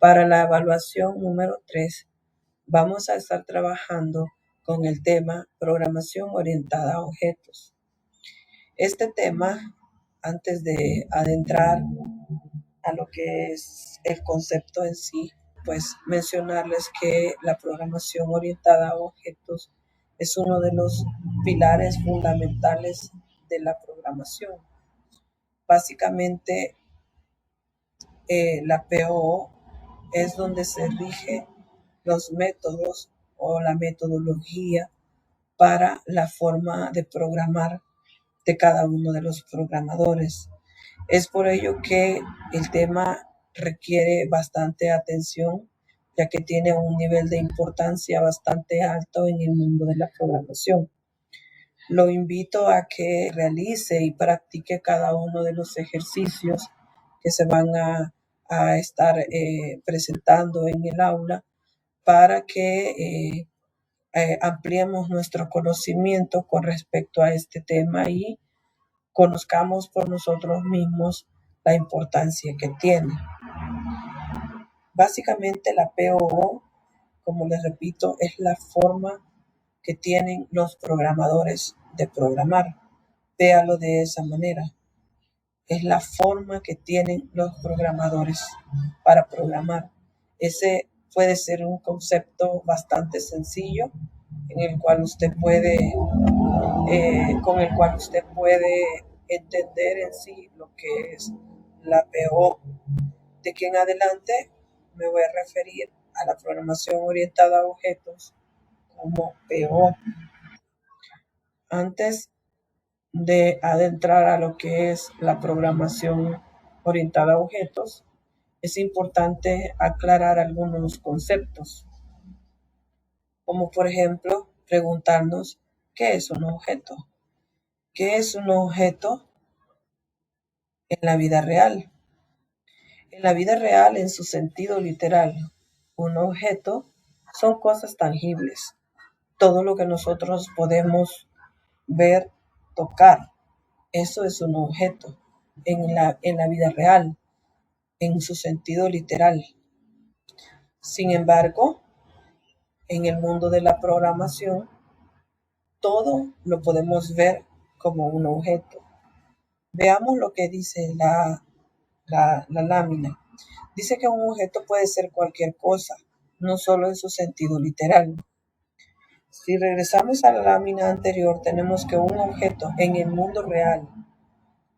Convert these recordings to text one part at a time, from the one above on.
Para la evaluación número 3, vamos a estar trabajando con el tema programación orientada a objetos. Este tema, antes de adentrar a lo que es el concepto en sí, pues mencionarles que la programación orientada a objetos es uno de los pilares fundamentales de la programación. Básicamente, la PO es donde se rige los métodos o la metodología para la forma de programar de cada uno de los programadores. Es por ello que el tema requiere bastante atención, ya que tiene un nivel de importancia bastante alto en el mundo de la programación. Lo invito a que realice y practique cada uno de los ejercicios que se van a estar presentando en el aula para que ampliemos nuestro conocimiento con respecto a este tema y conozcamos por nosotros mismos la importancia que tiene. Básicamente la PO, como les repito, es la forma que tienen los programadores de programar. Véalo de esa manera. Es la forma que tienen los programadores para programar. Ese puede ser un concepto bastante sencillo en el cual usted puede, con el cual usted puede entender en sí lo que es la PO. De aquí en adelante me voy a referir a la programación orientada a objetos como PO. Antes de adentrar a lo que es la programación orientada a objetos, es importante aclarar algunos conceptos, como por ejemplo preguntarnos ¿qué es un objeto? ¿Qué es un objeto en la vida real? En la vida real, en su sentido literal, un objeto son cosas tangibles, todo lo que nosotros podemos ver, tocar. Eso es un objeto en la vida real, en su sentido literal. Sin embargo, en el mundo de la programación, todo lo podemos ver como un objeto. Veamos lo que dice la lámina. Dice que un objeto puede ser cualquier cosa, no solo en su sentido literal. Si regresamos a la lámina anterior, tenemos que un objeto en el mundo real,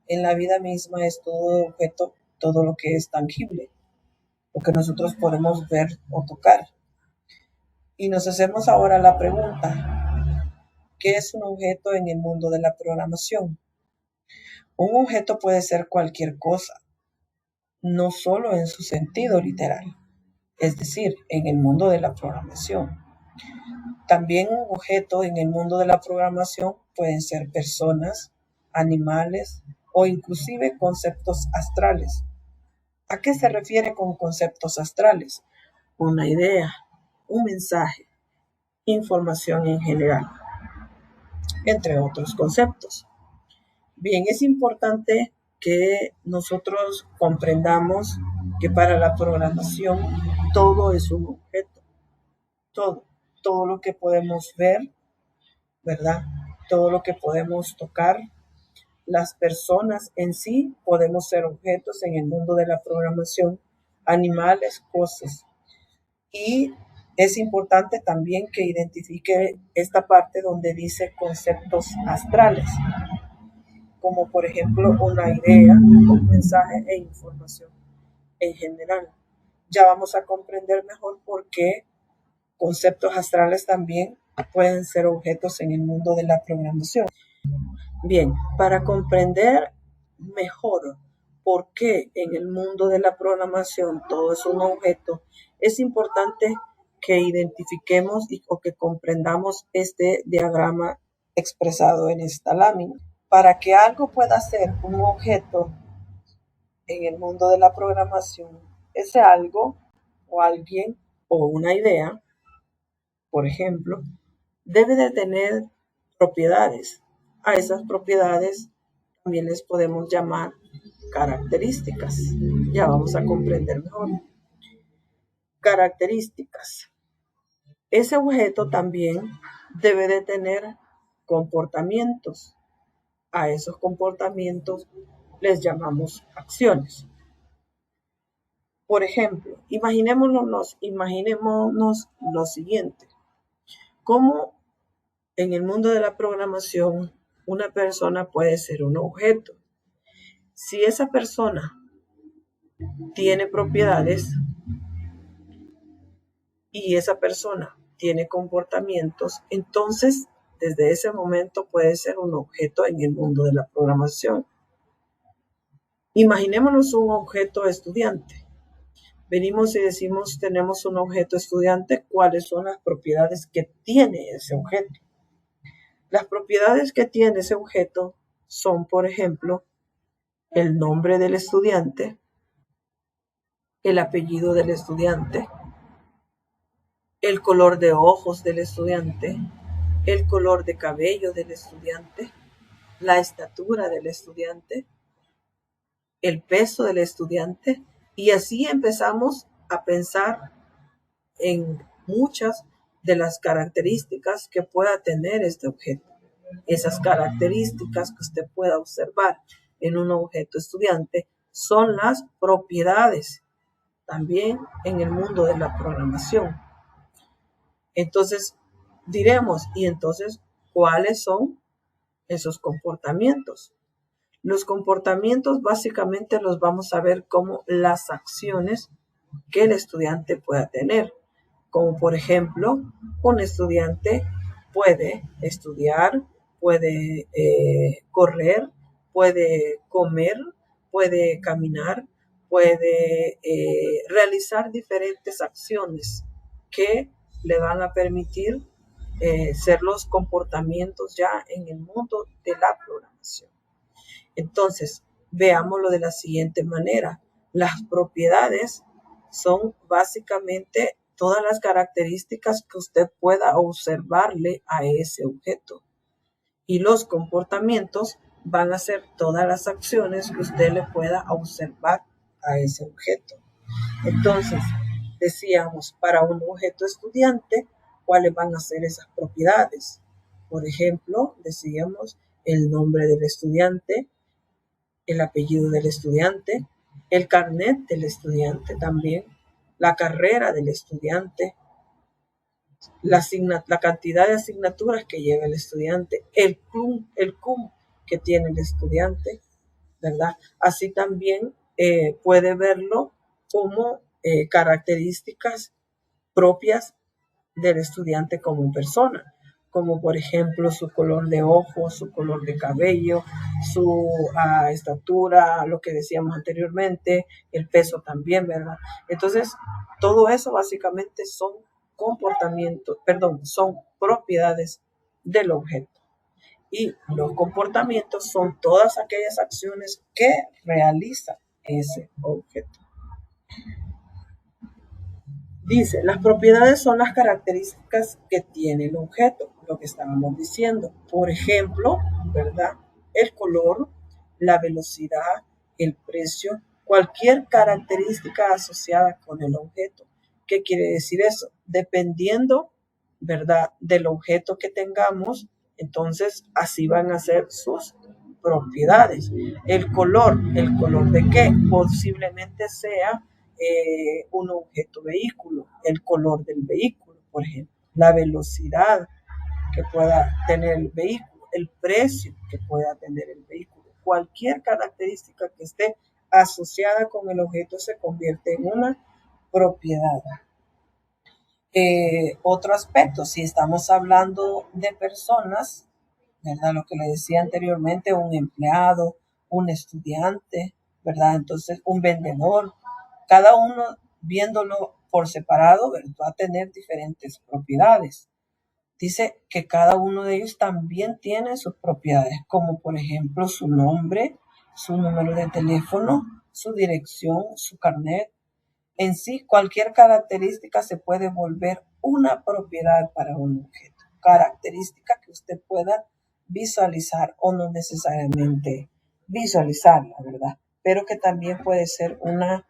en la vida misma, es todo objeto, todo lo que es tangible, lo que nosotros podemos ver o tocar. Y nos hacemos ahora la pregunta, ¿qué es un objeto en el mundo de la programación? Un objeto puede ser cualquier cosa, no solo en su sentido literal, es decir, en el mundo de la programación. También un objeto en el mundo de la programación pueden ser personas, animales o inclusive conceptos astrales. ¿A qué se refiere con conceptos astrales? Una idea, un mensaje, información en general, entre otros conceptos. Bien, es importante que nosotros comprendamos que para la programación todo es un objeto, todo lo que podemos ver, ¿verdad? Todo lo que podemos tocar. Las personas en sí podemos ser objetos en el mundo de la programación, animales, cosas. Y es importante también que identifique esta parte donde dice conceptos astrales, como por ejemplo una idea, un mensaje e información en general. Ya vamos a comprender mejor por qué conceptos astrales también pueden ser objetos en el mundo de la programación. Bien, para comprender mejor por qué en el mundo de la programación todo es un objeto, es importante que identifiquemos o que comprendamos este diagrama expresado en esta lámina. Para que algo pueda ser un objeto en el mundo de la programación, ese algo o alguien o una idea, por ejemplo, debe de tener propiedades. A esas propiedades también les podemos llamar características. Ya vamos a comprender mejor. características. Ese objeto también debe de tener comportamientos. A esos comportamientos les llamamos acciones. Por ejemplo, imaginémonos lo siguiente. ¿Cómo en el mundo de la programación una persona puede ser un objeto? Si esa persona tiene propiedades y esa persona tiene comportamientos, entonces desde ese momento puede ser un objeto en el mundo de la programación. Imaginémonos un objeto estudiante. Venimos y decimos, tenemos un objeto estudiante, ¿cuáles son las propiedades que tiene ese objeto? Las propiedades que tiene ese objeto son, por ejemplo, el nombre del estudiante, el apellido del estudiante, el color de ojos del estudiante, el color de cabello del estudiante, la estatura del estudiante, el peso del estudiante, y así empezamos a pensar en muchas de las características que pueda tener este objeto. Esas características que usted pueda observar en un objeto estudiante son las propiedades, también en el mundo de la programación. Entonces diremos, ¿y entonces cuáles son esos comportamientos? Los comportamientos básicamente los vamos a ver como las acciones que el estudiante pueda tener. Como por ejemplo, un estudiante puede estudiar, puede correr, puede comer, puede caminar, puede realizar diferentes acciones que le van a permitir ser los comportamientos ya en el mundo de la programación. Entonces, veámoslo de la siguiente manera. Las propiedades son básicamente todas las características que usted pueda observarle a ese objeto. Y los comportamientos van a ser todas las acciones que usted le pueda observar a ese objeto. Entonces, decíamos, para un objeto estudiante, ¿cuáles van a ser esas propiedades? Por ejemplo, decíamos el nombre del estudiante, el apellido del estudiante, el carnet del estudiante también, la carrera del estudiante, la cantidad de asignaturas que lleva el estudiante, el cum que tiene el estudiante, ¿verdad? Así también puede verlo como características propias del estudiante como persona, como por ejemplo su color de ojos, su color de cabello, su estatura, lo que decíamos anteriormente, el peso también, ¿verdad? Entonces, todo eso básicamente son son propiedades del objeto. Y los comportamientos son todas aquellas acciones que realiza ese objeto. Dice, las propiedades son las características que tiene el objeto, lo que estábamos diciendo. Por ejemplo, ¿verdad? El color, la velocidad, el precio, cualquier característica asociada con el objeto. ¿Qué quiere decir eso? Dependiendo, ¿verdad?, del objeto que tengamos, entonces así van a ser sus propiedades. ¿El color de qué? Posiblemente sea un objeto vehículo, el color del vehículo, por ejemplo, la velocidad que pueda tener el vehículo, el precio que pueda tener el vehículo. Cualquier característica que esté asociada con el objeto se convierte en una propiedad. Otro aspecto, si estamos hablando de personas, ¿verdad? Lo que le decía anteriormente, un empleado, un estudiante, ¿verdad? Entonces, un vendedor, cada uno viéndolo por separado, ¿verdad?, va a tener diferentes propiedades. Dice que cada uno de ellos también tiene sus propiedades, como por ejemplo su nombre, su número de teléfono, su dirección, su carnet. En sí, cualquier característica se puede volver una propiedad para un objeto. Característica que usted pueda visualizar o no necesariamente visualizarla, ¿verdad? Pero que también puede ser una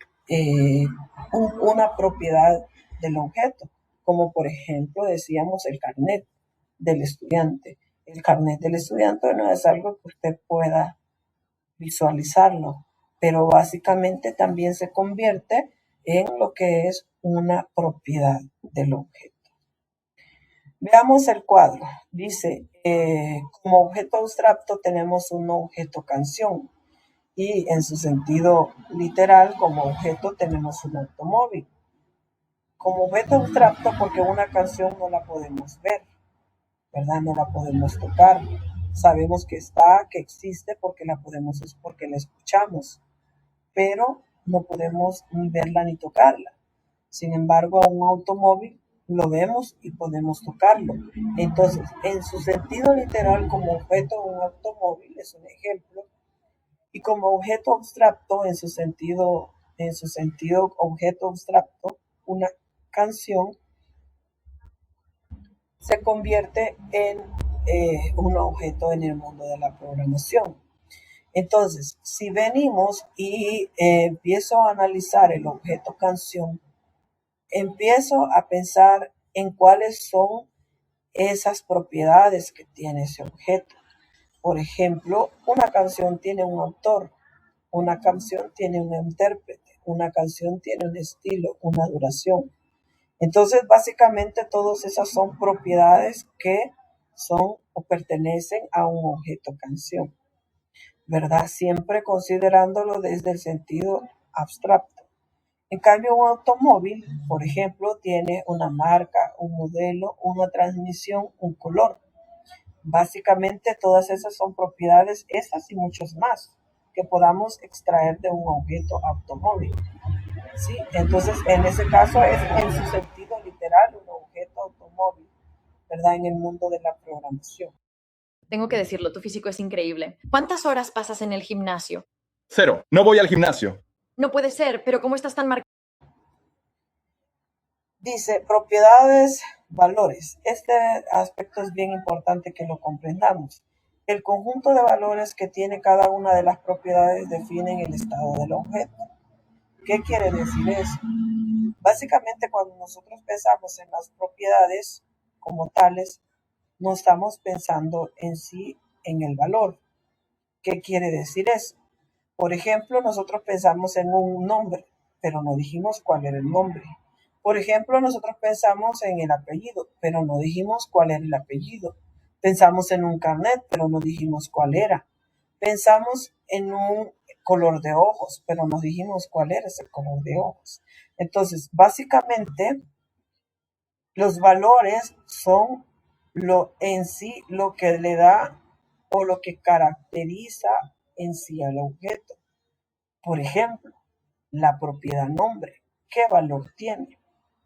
propiedad del objeto, como por ejemplo decíamos el carnet del estudiante. El carnet del estudiante no es algo que usted pueda visualizarlo, pero básicamente también se convierte en lo que es una propiedad del objeto. Veamos el cuadro. Dice, como objeto abstracto tenemos un objeto canción y en su sentido literal como objeto tenemos un automóvil. Como objeto abstracto porque una canción no la podemos ver, ¿verdad? No la podemos tocar. Sabemos que está, que existe porque porque la escuchamos, pero no podemos ni verla ni tocarla. Sin embargo, a un automóvil lo vemos y podemos tocarlo. Entonces, en su sentido literal, como objeto, un automóvil es un ejemplo, y como objeto abstracto, en su sentido objeto abstracto, una canción se convierte en un objeto en el mundo de la programación. Entonces, si venimos y empiezo a analizar el objeto canción, empiezo a pensar en cuáles son esas propiedades que tiene ese objeto. Por ejemplo, una canción tiene un autor, una canción tiene un intérprete, una canción tiene un estilo, una duración. Entonces, básicamente, todas esas son propiedades que son o pertenecen a un objeto canción, ¿verdad? Siempre considerándolo desde el sentido abstracto. En cambio, un automóvil, por ejemplo, tiene una marca, un modelo, una transmisión, un color. Básicamente, todas esas son propiedades, esas y muchos más, que podamos extraer de un objeto automóvil. ¿Sí? Entonces, en ese caso es en su sentido literal un objeto automóvil, ¿verdad? En el mundo de la programación. Tengo que decirlo, tu físico es increíble. ¿Cuántas horas pasas en el gimnasio? 0. No voy al gimnasio. No puede ser, pero ¿cómo estás tan marcado? Dice propiedades, valores. Este aspecto es bien importante que lo comprendamos. El conjunto de valores que tiene cada una de las propiedades definen el estado del objeto. ¿Qué quiere decir eso? Básicamente, cuando nosotros pensamos en las propiedades como tales, no estamos pensando en sí en el valor. ¿Qué quiere decir eso? Por ejemplo, nosotros pensamos en un nombre, pero no dijimos cuál era el nombre. Por ejemplo, nosotros pensamos en el apellido, pero no dijimos cuál era el apellido. Pensamos en un carnet, pero no dijimos cuál era. Pensamos en un color de ojos, pero no dijimos cuál era ese color de ojos. Entonces, básicamente, los valores son en sí lo que le da o lo que caracteriza en sí al objeto. Por ejemplo, la propiedad nombre. ¿Qué valor tiene?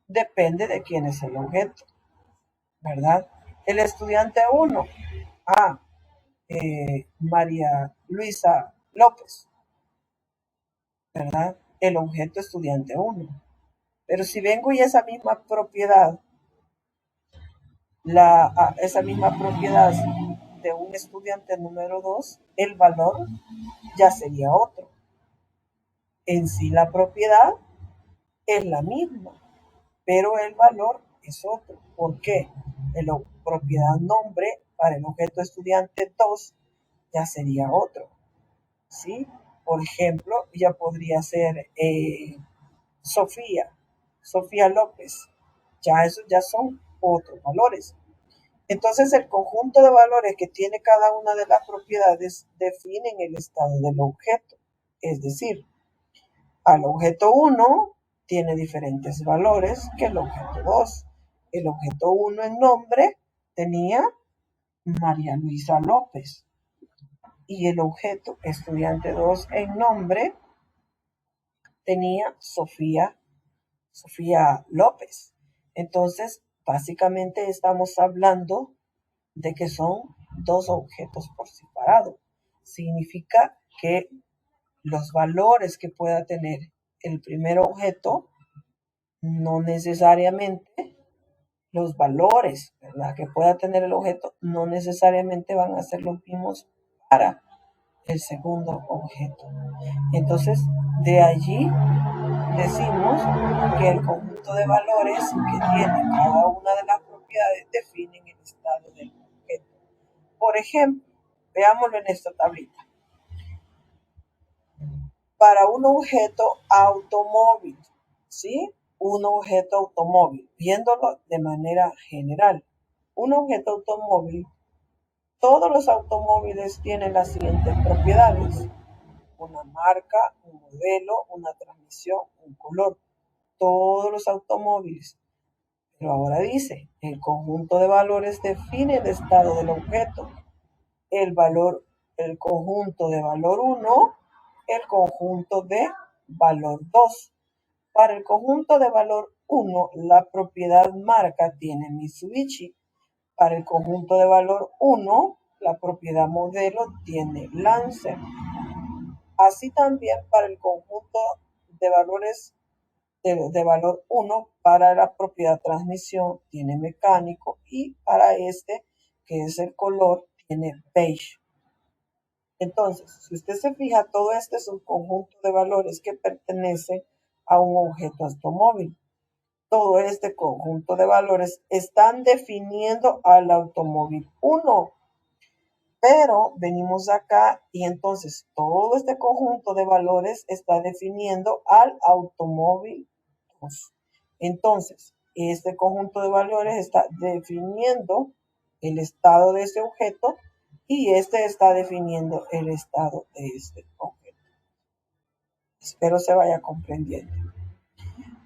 Depende de quién es el objeto, ¿verdad? El estudiante 1, María Luisa López, ¿verdad? El objeto estudiante 1. Pero si vengo y esa misma propiedad, esa misma propiedad de un estudiante número 2, el valor ya sería otro. En sí la propiedad es la misma, pero el valor es otro. ¿Por qué? La propiedad nombre para el objeto estudiante 2 ya sería otro, ¿sí? Por ejemplo, ya podría ser Sofía López. Ya esos ya son otros valores. Entonces, el conjunto de valores que tiene cada una de las propiedades definen el estado del objeto. Es decir, al objeto 1 tiene diferentes valores que el objeto 2. El objeto 1 en nombre tenía María Luisa López y el objeto estudiante 2 en nombre tenía Sofía López. Entonces, básicamente estamos hablando de que son dos objetos por separado. Significa que los valores que pueda tener el primer objeto no necesariamente los valores, ¿verdad?, que pueda tener el objeto no necesariamente van a ser los mismos para el segundo objeto. Entonces, de allí decimos que el conjunto de valores que tiene cada una de las propiedades definen el estado del objeto. Por ejemplo, veámoslo en esta tablita. Para un objeto automóvil, ¿sí? Un objeto automóvil, viéndolo de manera general. Un objeto automóvil, todos los automóviles tienen las siguientes propiedades: una marca, un modelo, una transmisión, un color. Todos los automóviles. Pero ahora dice, el conjunto de valores define el estado del objeto. El conjunto de valor 1, el conjunto de valor 2. Para el conjunto de valor 1, la propiedad marca tiene Mitsubishi. Para el conjunto de valor 1, la propiedad modelo tiene Lancer. Así también para el conjunto de valores de valor 1, para la propiedad transmisión tiene mecánico, y para este, que es el color, tiene beige. Entonces, si usted se fija, todo este es un conjunto de valores que pertenece a un objeto automóvil. Todo este conjunto de valores están definiendo al automóvil 1. Pero venimos acá y entonces todo este conjunto de valores está definiendo al automóvil 2. Entonces, este conjunto de valores está definiendo el estado de este objeto y este está definiendo el estado de este objeto. Espero se vaya comprendiendo.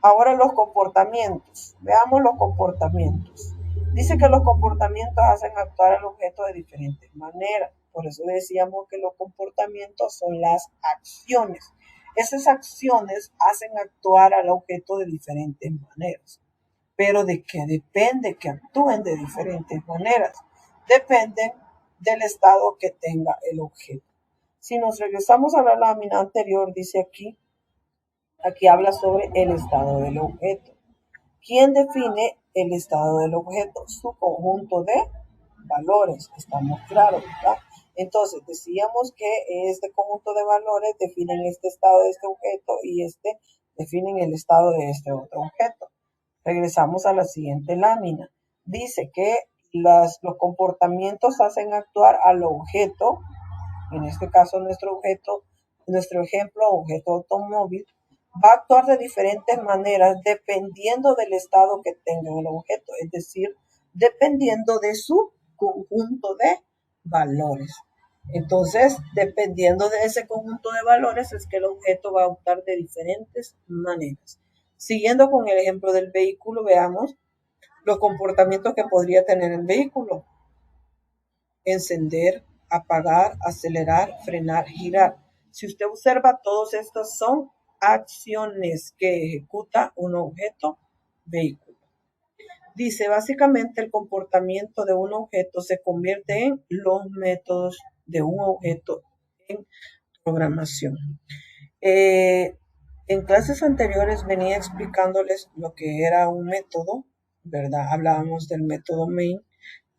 Ahora los comportamientos. Veamos los comportamientos. Dice que los comportamientos hacen actuar al objeto de diferentes maneras. Por eso decíamos que los comportamientos son las acciones. Esas acciones hacen actuar al objeto de diferentes maneras. ¿Pero de qué depende que actúen de diferentes maneras? Dependen del estado que tenga el objeto. Si nos regresamos a la lámina anterior, dice aquí habla sobre el estado del objeto. ¿Quién define el estado del objeto? Su conjunto de valores. Estamos claros, ¿verdad? Entonces, decíamos que este conjunto de valores definen este estado de este objeto y este definen el estado de este otro objeto. Regresamos a la siguiente lámina. Dice que los comportamientos hacen actuar al objeto, en este caso nuestro ejemplo, objeto automóvil, va a actuar de diferentes maneras dependiendo del estado que tenga el objeto, es decir, dependiendo de su conjunto de valores. Entonces, dependiendo de ese conjunto de valores, es que el objeto va a actuar de diferentes maneras. Siguiendo con el ejemplo del vehículo, veamos los comportamientos que podría tener el vehículo: encender, apagar, acelerar, frenar, girar. Si usted observa, todos estos son acciones que ejecuta un objeto vehículo. Dice, básicamente el comportamiento de un objeto se convierte en los métodos de un objeto en programación. En clases anteriores venía explicándoles lo que era un método, ¿verdad? Hablábamos del método main,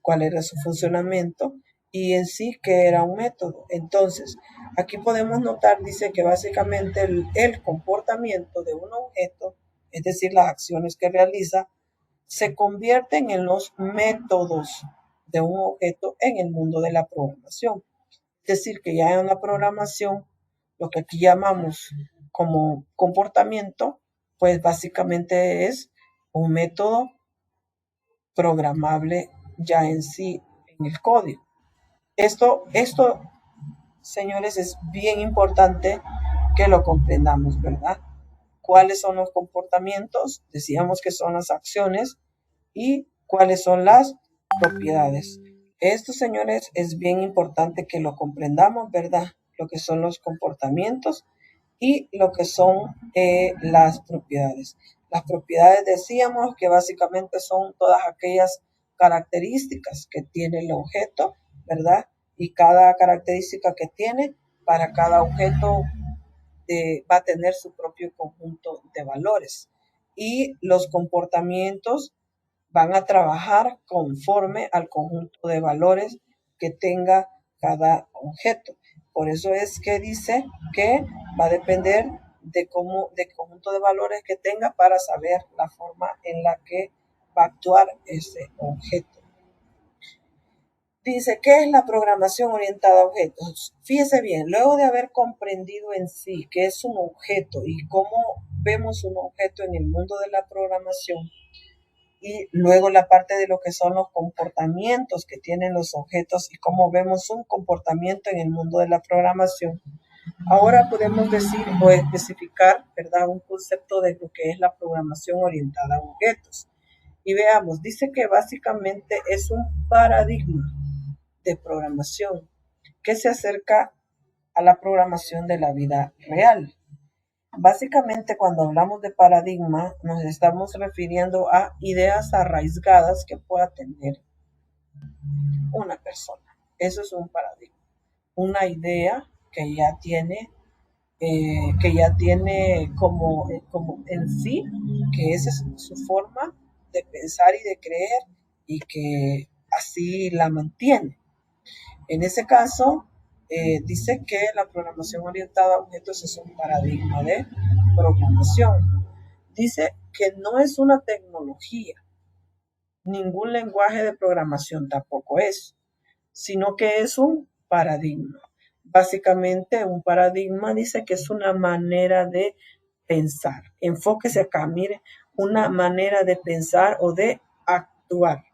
cuál era su funcionamiento y en sí qué era un método. Entonces, aquí podemos notar, dice que básicamente el comportamiento de un objeto, es decir, las acciones que realiza, se convierten en los métodos de un objeto en el mundo de la programación. Es decir, que ya en la programación, lo que aquí llamamos como comportamiento, pues básicamente es un método programable ya en sí en el código. Esto, señores, es bien importante que lo comprendamos, ¿verdad? ¿Cuáles son los comportamientos? Decíamos que son las acciones. ¿Y cuáles son las propiedades? Esto, señores, es bien importante que lo comprendamos, ¿verdad? Lo que son los comportamientos y lo que son las propiedades. Las propiedades decíamos que básicamente son todas aquellas características que tiene el objeto, ¿verdad? Y cada característica que tiene, para cada objeto va a tener su propio conjunto de valores. Y los comportamientos van a trabajar conforme al conjunto de valores que tenga cada objeto. Por eso es que dice que va a depender de conjunto de valores que tenga para saber la forma en la que va a actuar ese objeto. Dice, ¿qué es la programación orientada a objetos? Fíjese bien, luego de haber comprendido en sí qué es un objeto y cómo vemos un objeto en el mundo de la programación, y luego la parte de lo que son los comportamientos que tienen los objetos y cómo vemos un comportamiento en el mundo de la programación, ahora podemos decir o especificar, ¿verdad?, un concepto de lo que es la programación orientada a objetos. Y veamos, dice que básicamente es un paradigma de programación que se acerca a la programación de la vida real. Básicamente, cuando hablamos de paradigma, nos estamos refiriendo a ideas arraigadas que pueda tener una persona. Eso es un paradigma. Una idea que ya tiene como en sí, que esa es su forma de pensar y de creer y que así la mantiene. En ese caso, dice que la programación orientada a objetos es un paradigma de programación. Dice que no es una tecnología, ningún lenguaje de programación tampoco es, sino que es un paradigma. Básicamente, un paradigma dice que es una manera de pensar. Enfóquese acá, mire, una manera de pensar o de actuar.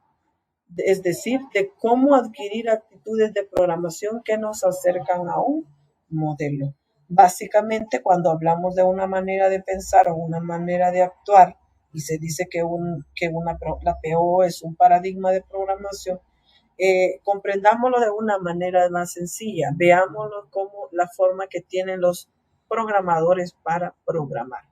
Es decir, de cómo adquirir actitudes de programación que nos acercan a un modelo. Básicamente, cuando hablamos de una manera de pensar o una manera de actuar, y se dice que la PO es un paradigma de programación, comprendámoslo de una manera más sencilla, veámoslo como la forma que tienen los programadores para programar.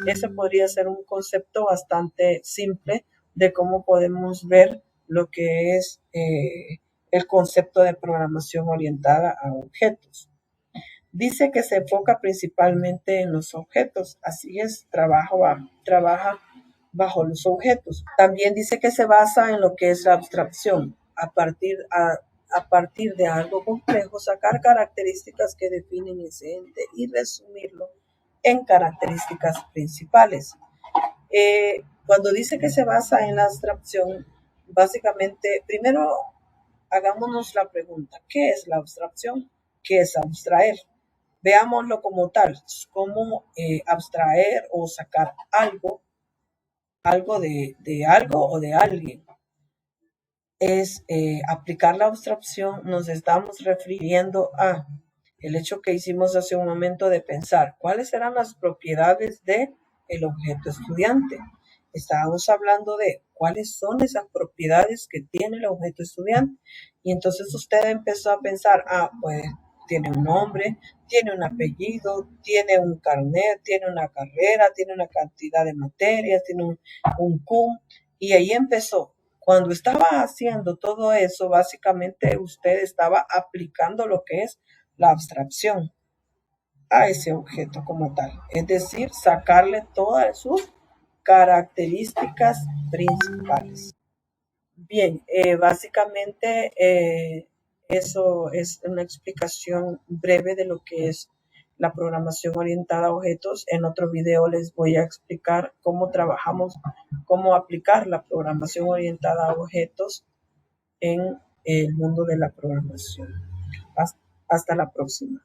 Ese podría ser un concepto bastante simple de cómo podemos ver lo que es el concepto de programación orientada a objetos. Dice que se enfoca principalmente en los objetos, así es, trabaja bajo los objetos. También dice que se basa en lo que es la abstracción, a partir de algo complejo, sacar características que definen ese ente y resumirlo en características principales. Cuando dice que se basa en la abstracción, básicamente, primero hagámonos la pregunta, ¿qué es la abstracción? ¿Qué es abstraer? Veámoslo como tal, cómo abstraer o sacar algo de algo o de alguien. Es aplicar la abstracción, nos estamos refiriendo a el hecho que hicimos hace un momento de pensar cuáles serán las propiedades del objeto estudiante. Estábamos hablando de cuáles son esas propiedades que tiene el objeto estudiante. Y entonces usted empezó a pensar, pues tiene un nombre, tiene un apellido, tiene un carnet, tiene una carrera, tiene una cantidad de materias, tiene un CUM. Y ahí empezó. Cuando estaba haciendo todo eso, básicamente usted estaba aplicando lo que es la abstracción a ese objeto como tal. Es decir, sacarle todas sus características principales. Bien, básicamente eso es una explicación breve de lo que es la programación orientada a objetos. En otro video les voy a explicar cómo trabajamos, cómo aplicar la programación orientada a objetos en el mundo de la programación. Hasta la próxima.